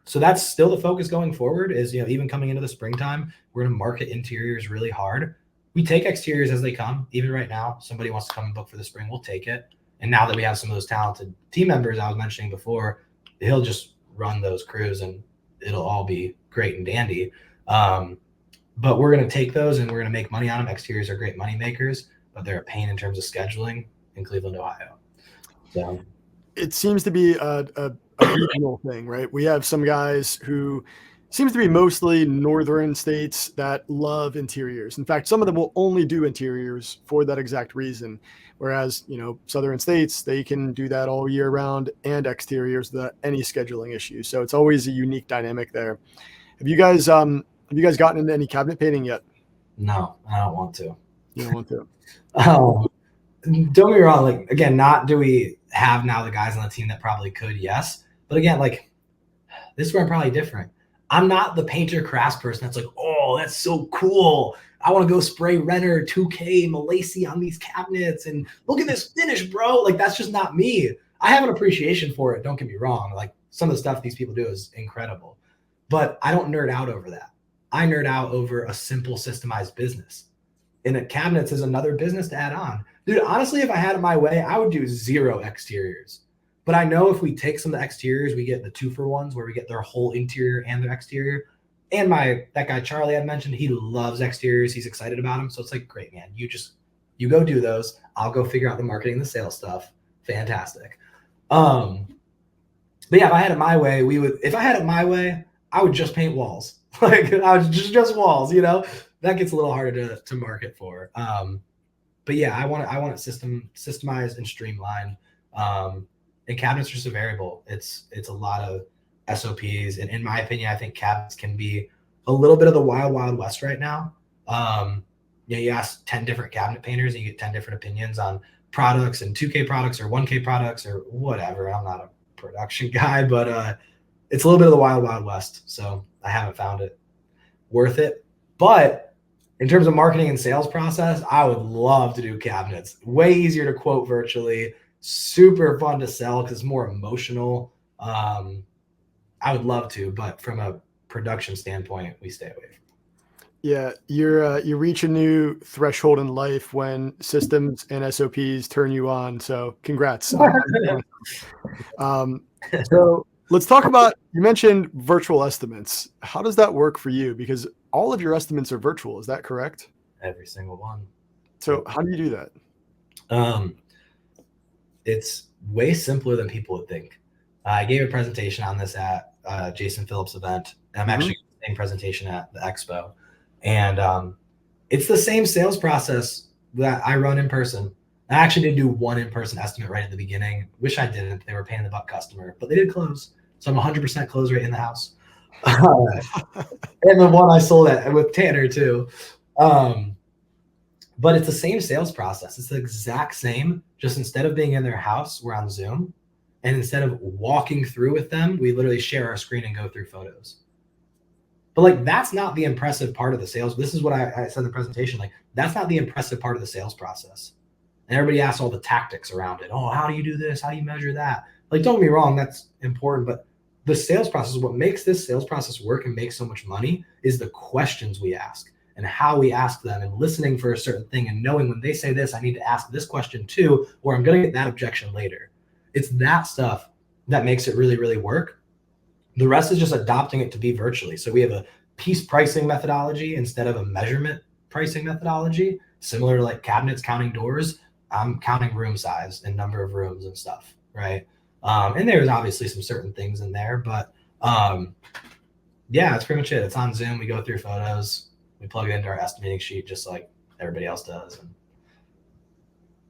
[SPEAKER 2] So that's still the focus going forward is, even coming into the springtime, we're going to market interiors really hard. We take exteriors as they come. Even right now, somebody wants to come and book for the spring, we'll take it. And now that we have some of those talented team members I was mentioning before, he'll just run those crews and it'll all be great and dandy. But we're going to take those and we're going to make money on them. Exteriors are great money makers, but they're a pain in terms of scheduling in Cleveland, Ohio. So
[SPEAKER 1] it seems to be a regional thing, right? We have some guys who seems to be mostly northern states that love interiors. In fact, some of them will only do interiors for that exact reason. Whereas, southern states, they can do that all year round and exteriors without any scheduling issues. So it's always a unique dynamic there. Have you guys gotten into any cabinet painting yet?
[SPEAKER 2] No, I don't want to.
[SPEAKER 1] You don't want to?
[SPEAKER 2] Don't get me wrong. Like, again, not do we have now the guys on the team that probably could? Yes. But again, like, this is where I'm probably different. I'm not the painter crafts person that's like, oh, that's so cool. I want to go spray Renner 2K Malacy on these cabinets and look at this finish, bro. Like, that's just not me. I have an appreciation for it. Don't get me wrong. Like, some of the stuff these people do is incredible, but I don't nerd out over that. I nerd out over a simple systemized business. And cabinets is another business to add on. Dude, honestly, if I had it my way, I would do 0 exteriors. But I know if we take some of the exteriors, we get the 2-for-1s where we get their whole interior and their exterior. And that guy Charlie I mentioned, he loves exteriors. He's excited about them. So it's like, great, man. You go do those. I'll go figure out the marketing, the sales stuff. Fantastic. But yeah, if I had it my way, I would just paint walls. Like, I would just walls, that gets a little harder to market for. But yeah, I want it systemized and streamlined. And cabinets are just a variable. It's a lot of SOPs. And in my opinion, I think cabinets can be a little bit of the wild, wild west right now. You ask 10 different cabinet painters and you get 10 different opinions on products and 2K products or 1K products or whatever. I'm not a production guy, but it's a little bit of the wild, wild west. So I haven't found it worth it. But in terms of marketing and sales process, I would love to do cabinets. Way easier to quote virtually. Super fun to sell because it's more emotional. I would love to, but from a production standpoint, we stay away from it.
[SPEAKER 1] Yeah, you reach a new threshold in life when systems and SOPs turn you on. So congrats. So let's talk about, you mentioned virtual estimates. How does that work for you? Because all of your estimates are virtual. Is that correct?
[SPEAKER 2] Every single one.
[SPEAKER 1] So how do you do that?
[SPEAKER 2] It's way simpler than people would think. I gave a presentation on this at Jason Phillips' event. I'm actually giving the same presentation at the expo. And it's the same sales process that I run in person. I actually did do one in-person estimate right at the beginning. Wish I didn't. They were paying the buck customer, but they did close. So I'm 100% close rate in the house. And the one I sold with Tanner too. But it's the same sales process. It's the exact same. Just instead of being in their house, we're on Zoom. And instead of walking through with them, we literally share our screen and go through photos. But like, that's not the impressive part of the sales. This is what I said in the presentation. Like, that's not the impressive part of the sales process. And everybody asks all the tactics around it. Oh, how do you do this? How do you measure that? Like, don't get me wrong, that's important. But the sales process, what makes this sales process work and make so much money is the questions we ask and how we ask them, and listening for a certain thing and knowing when they say this, I need to ask this question too, or I'm going to get that objection later. It's that stuff that makes it really, really work. The rest is just adopting it to be virtually. So we have a piece pricing methodology instead of a measurement pricing methodology, similar to like cabinets counting doors. I'm counting room size and number of rooms and stuff, right? And there's obviously some certain things in there, but yeah, that's pretty much it. It's on Zoom. We go through photos. We plug it into our estimating sheet just like everybody else does. And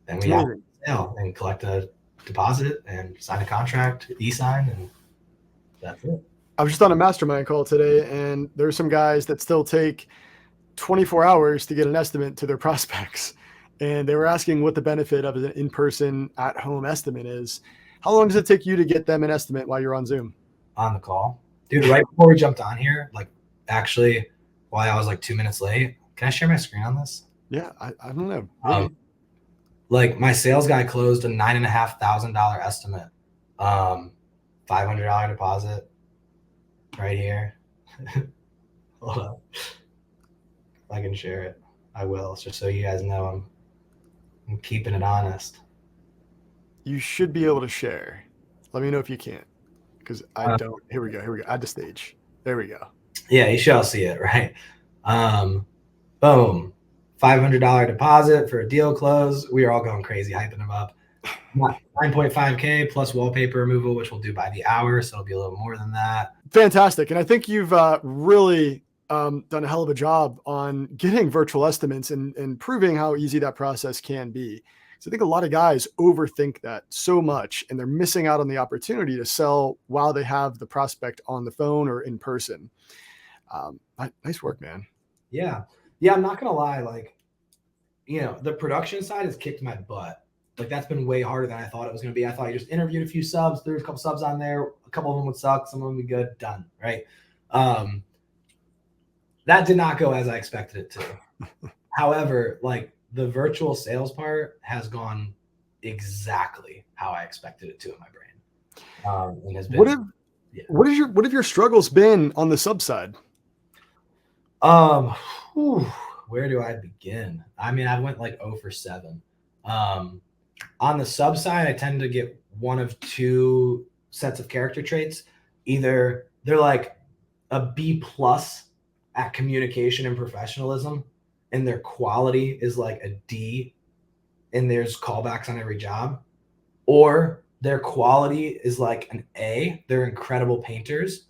[SPEAKER 2] then we have sale and collect a deposit and sign a contract, e-sign, and that's it.
[SPEAKER 1] I was just on a mastermind call today, and there's some guys that still take 24 hours to get an estimate to their prospects. And they were asking what the benefit of an in-person at-home estimate is. How long does it take you to get them an estimate while you're on Zoom?
[SPEAKER 2] On the call. Dude, right before we jumped on here, like actually while I was like 2 minutes late, can I share my screen on this?
[SPEAKER 1] Yeah, I don't know.
[SPEAKER 2] Like my sales guy closed a $9,500 estimate, $500 deposit right here. Hold on. If I can share it, I will, just so you guys know I'm keeping it honest.
[SPEAKER 1] You should be able to share. Let me know if you can't, because I don't. Here we go. Add to stage. There we go.
[SPEAKER 2] Yeah, you shall see it, right? Boom. $500 deposit for a deal close. We are all going crazy, hyping them up. 9.5K plus wallpaper removal, which we'll do by the hour. So it'll be a little more than that.
[SPEAKER 1] Fantastic. And I think you've really done a hell of a job on getting virtual estimates and proving how easy that process can be. So I think a lot of guys overthink that so much, and they're missing out on the opportunity to sell while they have the prospect on the phone or in person. Nice work, man.
[SPEAKER 2] Yeah. Yeah, I'm not going to lie. Like, you know, the production side has kicked my butt. Like, that's been way harder than I thought it was going to be. I thought you just interviewed a few subs. There's a couple subs on there. A couple of them would suck. Some of them would be good. Done. Right. That did not go as I expected it to. However, like the virtual sales part has gone exactly how I expected it to in my brain. And has been,
[SPEAKER 1] what have your struggles been on the sub side?
[SPEAKER 2] Where do I begin? I mean, I went like 0 for 7. On the sub side, I tend to get one of two sets of character traits. Either they're like a B+ at communication and professionalism, and their quality is like a D, and there's callbacks on every job, or their quality is like an A. They're incredible painters.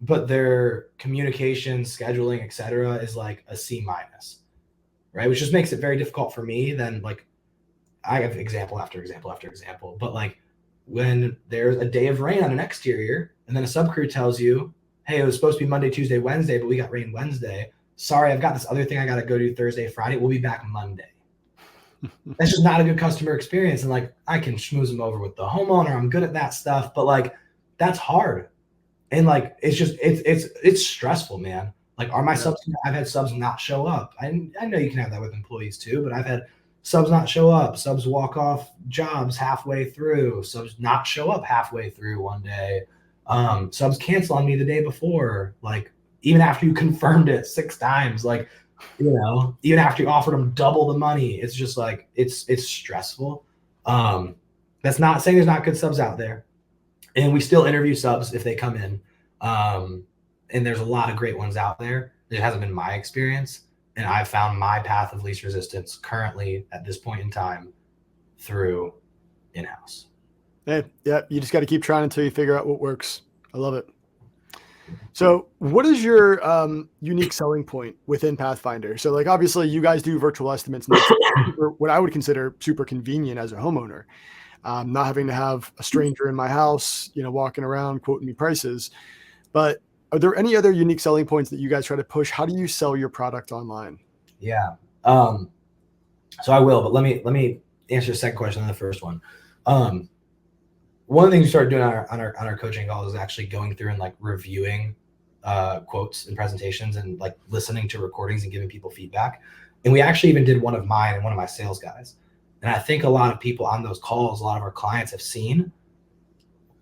[SPEAKER 2] But their communication, scheduling, etc., is like a C-, right? Which just makes it very difficult for me. Then, like, I have example after example after example. But like, when there's a day of rain on an exterior, and then a sub crew tells you, "Hey, it was supposed to be Monday, Tuesday, Wednesday, but we got rain Wednesday. Sorry, I've got this other thing I got to go do Thursday, Friday. We'll be back Monday." That's just not a good customer experience. And like, I can schmooze them over with the homeowner. I'm good at that stuff, but like, that's hard. And like, it's just, it's stressful, man. Like, are my subs, I've had subs not show up. I know you can have that with employees too, but I've had subs not show up, subs walk off jobs halfway through, subs not show up halfway through one day. Subs cancel on me the day before, like even after you confirmed it 6 times, like, you know, even after you offered them double the money, it's just like, it's stressful. That's not saying there's not good subs out there. And we still interview subs if they come in. And there's a lot of great ones out there. It hasn't been my experience. And I've found my path of least resistance currently at this point in time through in-house.
[SPEAKER 1] Hey, yeah, you just got to keep trying until you figure out what works. I love it. So what is your unique selling point within Pathfinder? So like, obviously you guys do virtual estimates, and that's what I would consider super convenient as a homeowner. Not having to have a stranger in my house, you know, walking around quoting me prices. But are there any other unique selling points that you guys try to push? How do you sell your product online?
[SPEAKER 2] Yeah. So I will, but let me answer the second question on the first one. one of the things we started doing on our coaching calls is actually going through and like reviewing quotes and presentations and like listening to recordings and giving people feedback. And we actually even did one of mine and one of my sales guys. And I think a lot of people on those calls, a lot of our clients have seen,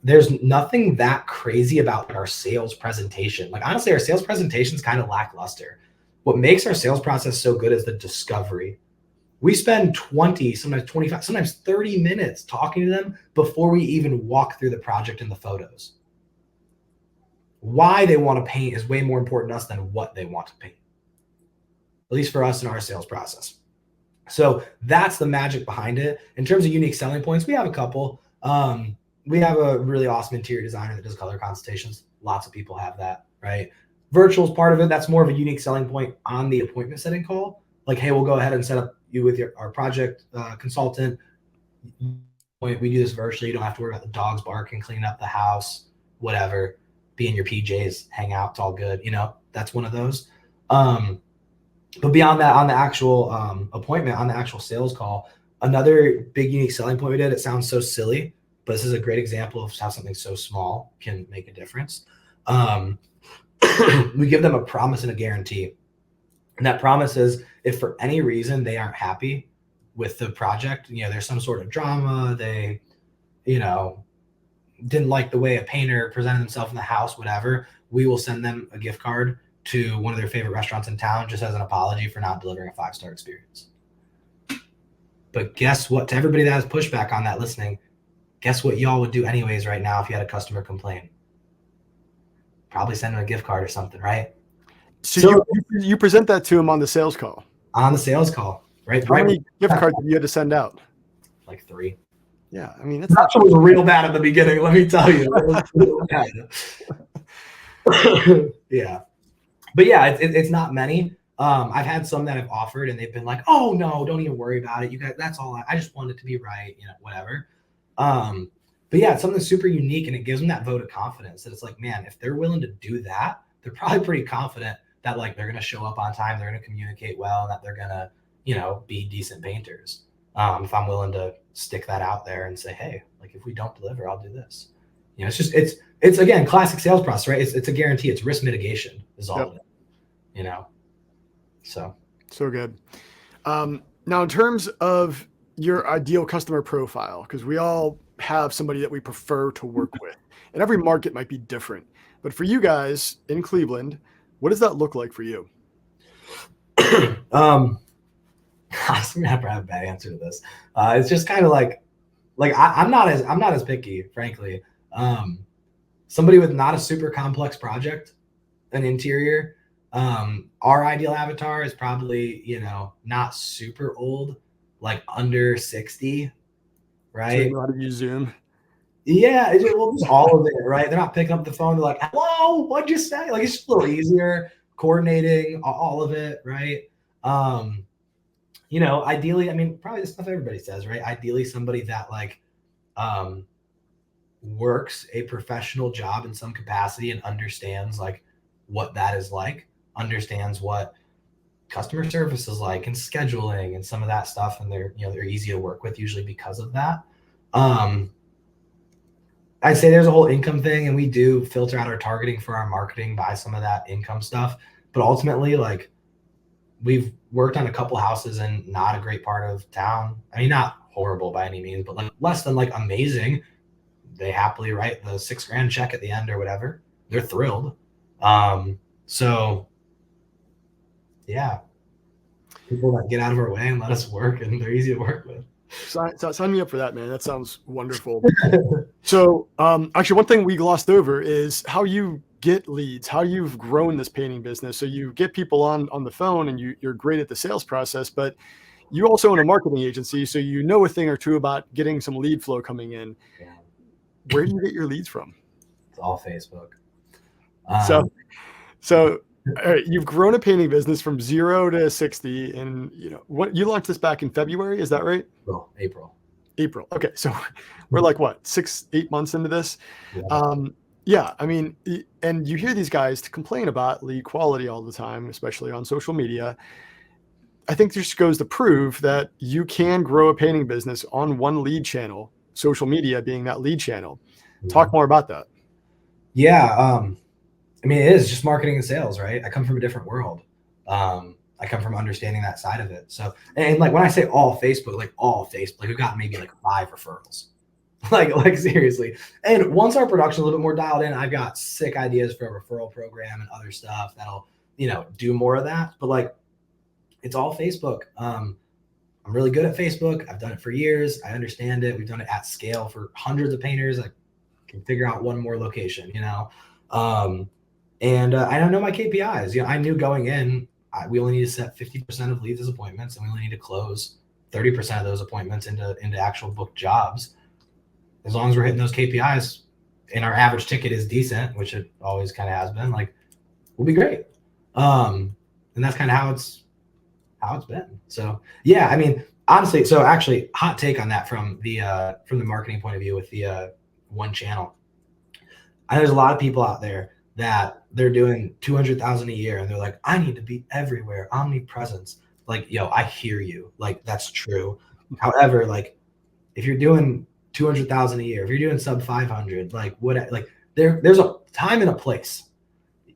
[SPEAKER 2] there's nothing that crazy about our sales presentation. Like honestly, our sales presentation is kind of lackluster. What makes our sales process so good is the discovery. We spend 20, sometimes 25, sometimes 30 minutes talking to them before we even walk through the project and the photos. Why they want to paint is way more important to us than what they want to paint, at least for us in our sales process. So that's the magic behind it. In terms of unique selling points, we have a couple. We have a really awesome interior designer that does color consultations. Lots of people have that, right? Virtual is part of it. That's more of a unique selling point on the appointment setting call. Like, hey, we'll go ahead and set up you with our project consultant. We do this virtually. You don't have to worry about the dogs barking, cleaning up the house, whatever. Be in your PJs, hang out. It's all good. You know, that's one of those. But beyond that, on the actual appointment, on the actual sales call, another big unique selling point we did, it sounds so silly, but this is a great example of how something so small can make a difference. We give them a promise and a guarantee. And that promise is if for any reason they aren't happy with the project, you know, there's some sort of drama, they, you know, didn't like the way a painter presented himself in the house, whatever, we will send them a gift card to one of their favorite restaurants in town just as an apology for not delivering a 5-star experience. But guess what? To everybody that has pushback on that listening, guess what y'all would do anyways right now if you had a customer complain? Probably send them a gift card or something, right?
[SPEAKER 1] So you present that to him on the sales call?
[SPEAKER 2] On the sales call, right?
[SPEAKER 1] How many gift cards did you had to send out?
[SPEAKER 2] Like 3.
[SPEAKER 1] Yeah, I mean, that's
[SPEAKER 2] Production was real bad at the beginning, let me tell you. It was real bad. Yeah. But yeah, it's not many. I've had some that have offered and they've been like, oh no, don't even worry about it. You guys, that's all. I just want it to be right, you know, whatever. But yeah, it's something super unique and it gives them that vote of confidence that it's like, man, if they're willing to do that, they're probably pretty confident that like they're going to show up on time, they're going to communicate well, and that they're going to, you know, be decent painters. If I'm willing to stick that out there and say, hey, like if we don't deliver, I'll do this. You know, it's just, it's again, classic sales process, right? It's a guarantee. It's risk mitigation is all of it, you know? So
[SPEAKER 1] good. Now in terms of your ideal customer profile, because we all have somebody that we prefer to work with and every market might be different, but for you guys in Cleveland, what does that look like for you?
[SPEAKER 2] I'm gonna have a bad answer to this. It's just kind of like I'm not as picky, frankly. Somebody with not a super complex project, an interior. Our ideal avatar is probably, you know, not super old, like under 60, right?
[SPEAKER 1] So you know how to use Zoom.
[SPEAKER 2] Yeah, well, just all of it, right? They're not picking up the phone. They're like, hello, what'd you say? Like, it's just a little easier coordinating all of it, right? You know, ideally, I mean, probably the stuff everybody says, right? Ideally, somebody that like works a professional job in some capacity and understands like what that is like, understands what customer service is like and scheduling and some of that stuff. And they're easy to work with usually because of that. I'd say there's a whole income thing, and we do filter out our targeting for our marketing by some of that income stuff. But ultimately, like we've worked on a couple houses in not a great part of town. I mean, not horrible by any means, but like less than like amazing. They happily write the $6,000 check at the end or whatever. They're thrilled. So yeah, people that get out of our way and let us work, and they're easy to work with.
[SPEAKER 1] Sign me up for that, man. That sounds wonderful. So actually one thing we glossed over is how you get leads, how you've grown this painting business. So you get people on the phone and you're great at the sales process, but you also own a marketing agency. So you know a thing or two about getting some lead flow coming in.
[SPEAKER 2] Yeah.
[SPEAKER 1] Where do you get your leads from?
[SPEAKER 2] It's all Facebook.
[SPEAKER 1] So all right, you've grown a painting business from 0 to 60, and you know what, you launched this back in February, is that right?
[SPEAKER 2] Well, April.
[SPEAKER 1] Okay, so we're like what, 6-8 months into this?
[SPEAKER 2] Yeah.
[SPEAKER 1] Yeah, I mean, and you hear these guys to complain about lead quality all the time, especially on social media. I think this goes to prove that you can grow a painting business on one lead channel social media being that lead channel. Talk more about that.
[SPEAKER 2] Yeah. I mean, it is just marketing and sales, right? I come from a different world. I come from understanding that side of it. So, and like when I say all Facebook, we've got maybe like 5 referrals, like seriously. And once our production a little bit more dialed in, I've got sick ideas for a referral program and other stuff that'll, do more of that. But like, it's all Facebook. I'm really good at Facebook. I've done it for years. I understand it. We've done it at scale for hundreds of painters. I can figure out one more location, and I don't know my KPIs. I knew going in, we only need to set 50% of leads as appointments, and we only need to close 30% of those appointments into actual booked jobs. As long as we're hitting those KPIs and our average ticket is decent, which it always kind of has been, like, we'll be great. And that's kind of how it's been. So yeah, I mean, honestly, so actually hot take on that from the marketing point of view with the one channel. I know there's a lot of people out there that they're doing 200,000 a year and they're like, I need to be everywhere, omnipresence. Like, yo, I hear you. Like, that's true. However, like, if you're doing 200,000 a year, if you're doing sub 500, like there's a time and a place.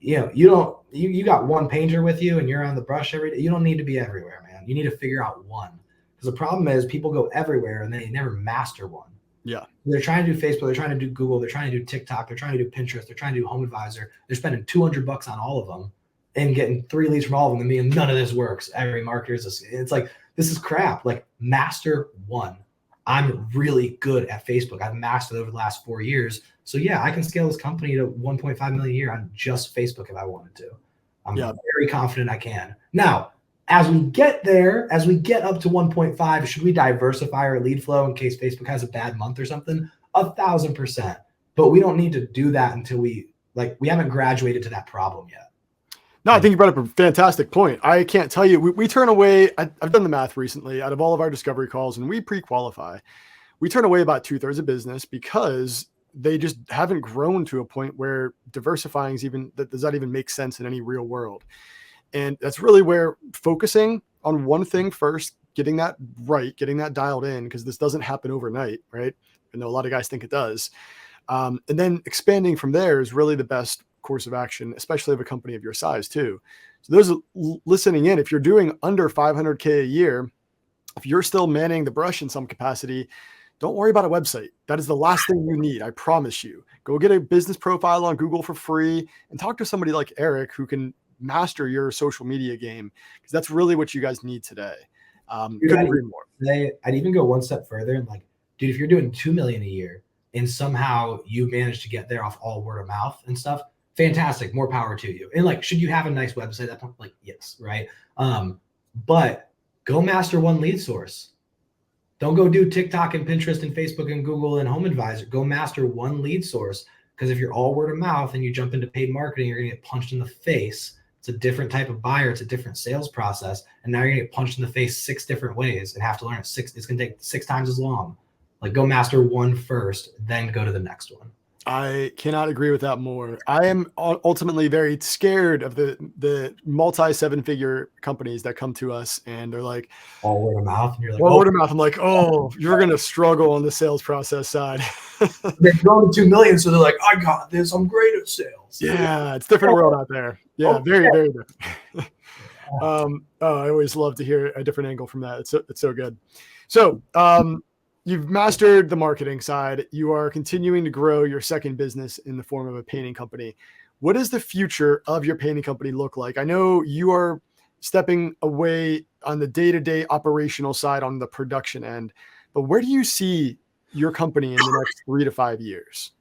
[SPEAKER 2] You got one painter with you and you're on the brush every day. You don't need to be everywhere, man. You need to figure out one. Because the problem is people go everywhere and they never master one.
[SPEAKER 1] Yeah.
[SPEAKER 2] They're trying to do Facebook, they're trying to do Google, they're trying to do TikTok, they're trying to do Pinterest, they're trying to do Home Advisor. They're spending $200 on all of them and getting 3 leads from all of them and being none of this works. Every marketer it's like, this is crap. Like, master one. I'm really good at Facebook. I've mastered over the last 4 years. So yeah, I can scale this company to 1.5 million a year on just Facebook if I wanted to. I'm very confident I can. Now, as we get there, as we get up to 1.5, should we diversify our lead flow in case Facebook has a bad month or something? 1,000%. But we don't need to do that until we haven't graduated to that problem yet.
[SPEAKER 1] No, I think you brought up a fantastic point. I can't tell you, we turn away, I've done the math recently, out of all of our discovery calls, and we pre-qualify, we turn away about 2/3 of business because they just haven't grown to a point where diversifying does not even make sense in any real world. And that's really where focusing on one thing first, getting that right, getting that dialed in, because this doesn't happen overnight, right? I know a lot of guys think it does. And then expanding from there is really the best course of action, especially of a company of your size too. So those listening in, if you're doing under 500K a year, if you're still manning the brush in some capacity, don't worry about a website. That is the last thing you need. I promise you. Go get a business profile on Google for free and talk to somebody like Eric who can master your social media game, because that's really what you guys need today. Couldn't agree more.
[SPEAKER 2] I'd even go one step further and like, dude, if you're doing 2 million a year and somehow you managed to get there off all word of mouth and stuff, fantastic, more power to you. And like, should you have a nice website at that point? Like, yes, right. But go master one lead source. Don't go do TikTok and Pinterest and Facebook and Google and Home Advisor. Go master one lead source, because if you're all word of mouth and you jump into paid marketing, you're gonna get punched in the face. It's a different type of buyer. It's a different sales process. And now you're gonna get punched in the face 6 different ways and have to learn it 6. It's gonna take 6 times as long. Like, go master one first, then go to the next one.
[SPEAKER 1] I cannot agree with that more. I am ultimately very scared of the multi-7-figure companies that come to us and they're like,
[SPEAKER 2] all word of mouth. And you're like,
[SPEAKER 1] word of mouth. I'm like, oh, you're going to struggle on the sales process side.
[SPEAKER 2] They've grown to 2 million. So they're like, I got this. I'm great at sales.
[SPEAKER 1] Yeah. It's a different world out there. Yeah. Very, very different. I always love to hear a different angle from that. It's so good. So, you've mastered the marketing side. You are continuing to grow your second business in the form of a painting company. What does the future of your painting company look like? I know you are stepping away on the day-to-day operational side on the production end, but where do you see your company in the next 3 to 5 years?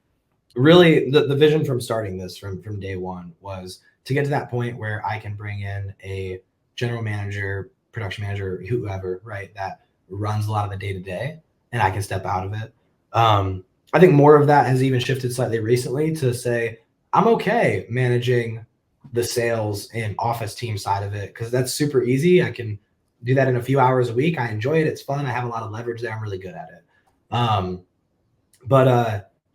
[SPEAKER 2] Really, the vision from starting this from day one was to get to that point where I can bring in a general manager, production manager, whoever, right, that runs a lot of the day-to-day. And I can step out of it. I think more of that has even shifted slightly recently to say, I'm okay managing the sales and office team side of it, because that's super easy. I can do that in a few hours a week. I enjoy it. It's fun. I have a lot of leverage there. I'm really good at it. But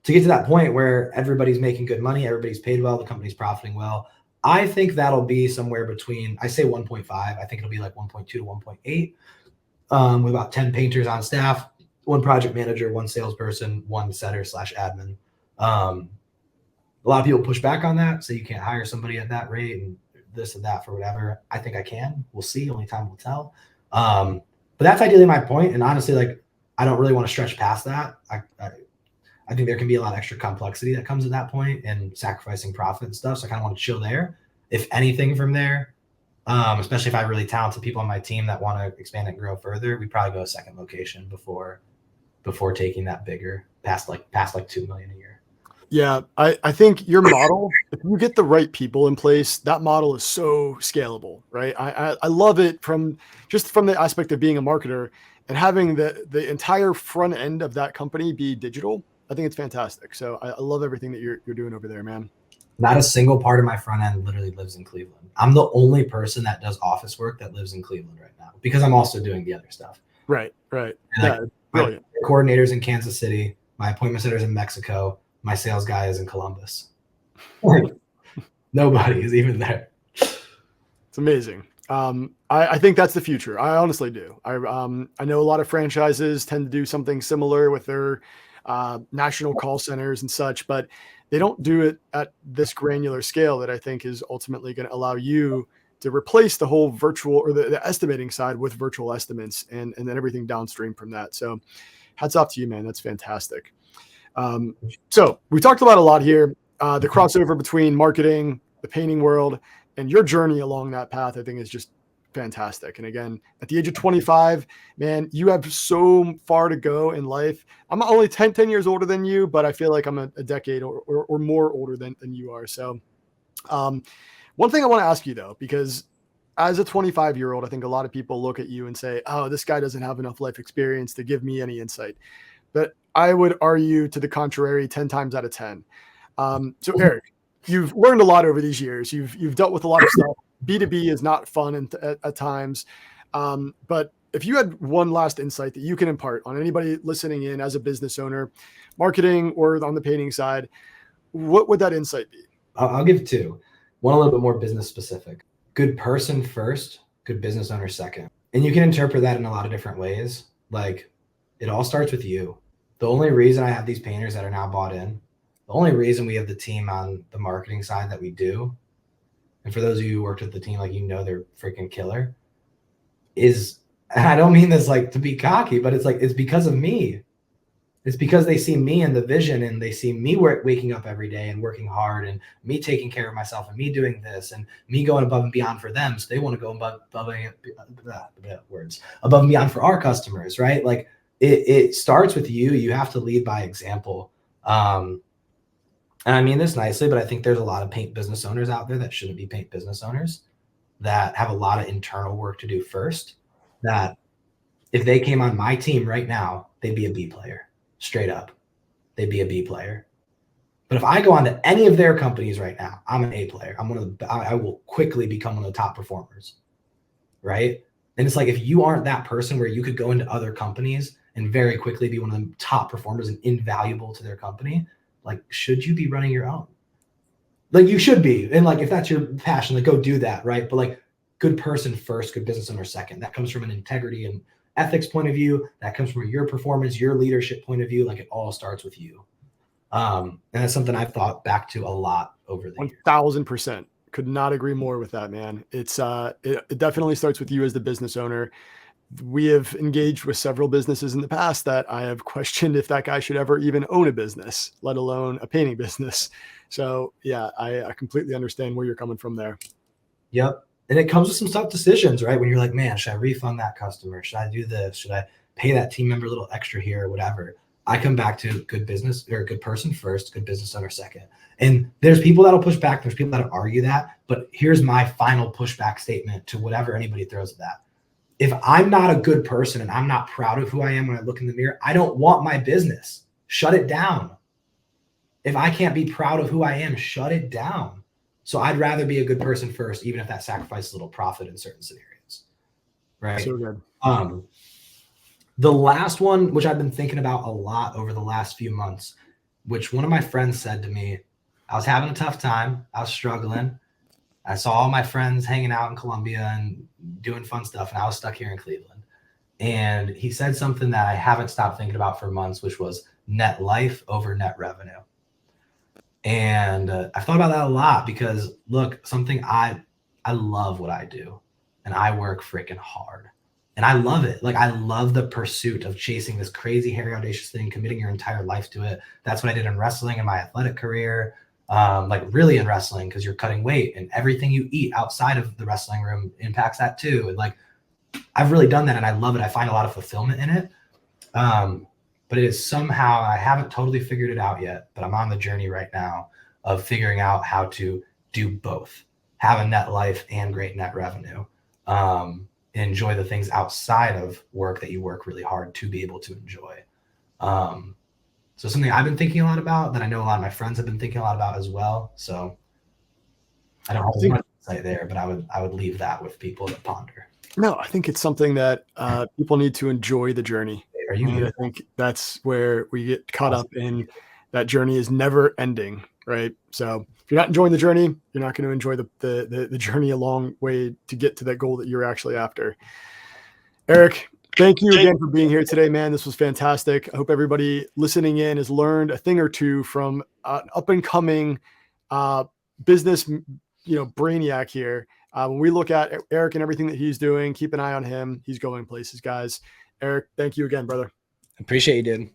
[SPEAKER 2] to get to that point where everybody's making good money, everybody's paid well, the company's profiting well, I think that'll be somewhere between, I say 1.5. I think it'll be like 1.2 to 1.8 with about 10 painters on staff. one project manager, one salesperson, one setter / admin. A lot of people push back on that, say you can't hire somebody at that rate and this and that for whatever. I think I can. We'll see. Only time will tell. But that's ideally my point. And honestly, like, I don't really want to stretch past that. I think there can be a lot of extra complexity that comes at that point and sacrificing profit and stuff. So I kind of want to chill there. If anything from there, especially if I have really talented people on my team that want to expand and grow further, we probably go a second location before taking that bigger past like $2 million a year.
[SPEAKER 1] Yeah, I think your model, if you get the right people in place, that model is so scalable, right? I love it from the aspect of being a marketer and having the entire front end of that company be digital. I think it's fantastic. So I love everything that you're doing over there, man.
[SPEAKER 2] Not a single part of my front end literally lives in Cleveland. I'm the only person that does office work that lives in Cleveland right now because I'm also doing the other stuff.
[SPEAKER 1] Right.
[SPEAKER 2] And
[SPEAKER 1] Yeah,
[SPEAKER 2] my coordinator's in Kansas City. My appointment setter's in Mexico. My sales guy is in Columbus. Like, nobody is even there.
[SPEAKER 1] It's amazing. I think that's the future. I honestly do. I know a lot of franchises tend to do something similar with their national call centers and such, but they don't do it at this granular scale that I think is ultimately going to allow you to replace the whole virtual or the estimating side with virtual estimates and then everything downstream from that. So hats off to you, man. That's fantastic. So we talked about a lot here, the crossover between marketing, the painting world, and your journey along that path, I think is just fantastic. And again, at the age of 25, man, you have so far to go in life. I'm only 10 years older than you, but I feel like I'm a decade or more older than you are. So one thing I want to ask you though, because as a 25-year-old, I think a lot of people look at you and say, oh, this guy doesn't have enough life experience to give me any insight. But I would argue to the contrary 10 times out of 10. So Eric, you've learned a lot over these years. You've dealt with a lot of stuff. B2B is not fun at times. But if you had one last insight that you can impart on anybody listening in as a business owner, marketing or on the painting side, what would that insight be?
[SPEAKER 2] I'll give two. One a little bit more business specific. Good person first, good business owner second. And you can interpret that in a lot of different ways. Like, it all starts with you. The only reason I have these painters that are now bought in, the only reason we have the team on the marketing side that we do, and for those of you who worked with the team, like, you know, they're freaking killer, is, and I don't mean this like to be cocky, but it's like, it's because of me. It's because they see me and the vision, and they see me waking up every day and working hard, and me taking care of myself, and me doing this, and me going above and beyond for them. So they want to go above and beyond for our customers, right? Like, it starts with you. You have to lead by example. And I mean this nicely, but I think there's a lot of paint business owners out there that shouldn't be paint business owners, that have a lot of internal work to do first, that if they came on my team right now, they'd be a B player. Straight up, they'd be a B player. But if I go on to any of their companies right now, I'm an A player. I will quickly become one of the top performers, right? And it's like, if you aren't that person where you could go into other companies and very quickly be one of the top performers and invaluable to their company, like, should you be running your own? Like, you should be. And like, if that's your passion, like, go do that, right? But like, good person first, good business owner second. That comes from an integrity and ethics point of view. That comes from your performance, your leadership point of view. Like, it all starts with you. And that's something I've thought back to a lot over the years.
[SPEAKER 1] 1000%. Could not agree more with that, man. It's it definitely starts with you as the business owner. We have engaged with several businesses in the past that I have questioned if that guy should ever even own a business, let alone a painting business. So yeah, I completely understand where you're coming from there.
[SPEAKER 2] Yep. And it comes with some tough decisions, right? When you're like, man, should I refund that customer? Should I do this? Should I pay that team member a little extra here or whatever? I come back to good business or good person first, good business owner second. And there's people that'll push back. There's people that'll argue that. But here's my final pushback statement to whatever anybody throws at that. If I'm not a good person and I'm not proud of who I am when I look in the mirror, I don't want my business. Shut it down. If I can't be proud of who I am, shut it down. So I'd rather be a good person first, even if that sacrifices a little profit in certain scenarios. Right.
[SPEAKER 1] So good.
[SPEAKER 2] The last one, which I've been thinking about a lot over the last few months, which one of my friends said to me, I was having a tough time. I was struggling. I saw all my friends hanging out in Colombia and doing fun stuff, and I was stuck here in Cleveland. And he said something that I haven't stopped thinking about for months, which was net life over net revenue. And I've thought about that a lot because look, something I love what I do, and I work freaking hard, and I love it. Like, I love the pursuit of chasing this crazy, hairy, audacious thing, committing your entire life to it. That's what I did in wrestling in my athletic career. Like really in wrestling, because you're cutting weight and everything you eat outside of the wrestling room impacts that too. And like, I've really done that and I love it. I find a lot of fulfillment in it. But it is somehow, I haven't totally figured it out yet, but I'm on the journey right now of figuring out how to do both, have a net life and great net revenue, enjoy the things outside of work that you work really hard to be able to enjoy. So something I've been thinking a lot about, that I know a lot of my friends have been thinking a lot about as well. So I don't have as much insight there, but I would leave that with people to ponder.
[SPEAKER 1] No, I think it's something that people need to enjoy the journey.
[SPEAKER 2] Are you
[SPEAKER 1] And I think that's where we get caught up in. That journey is never ending, right? So if you're not enjoying the journey, you're not going to enjoy the journey a long way to get to that goal that you're actually after. Eric, thank you again for being here today, man. This was fantastic. I hope everybody listening in has learned a thing or two from an up and coming business, brainiac here. When we look at Eric and everything that he's doing, keep an eye on him. He's going places, guys. Eric, thank you again, brother.
[SPEAKER 3] Appreciate you, dude.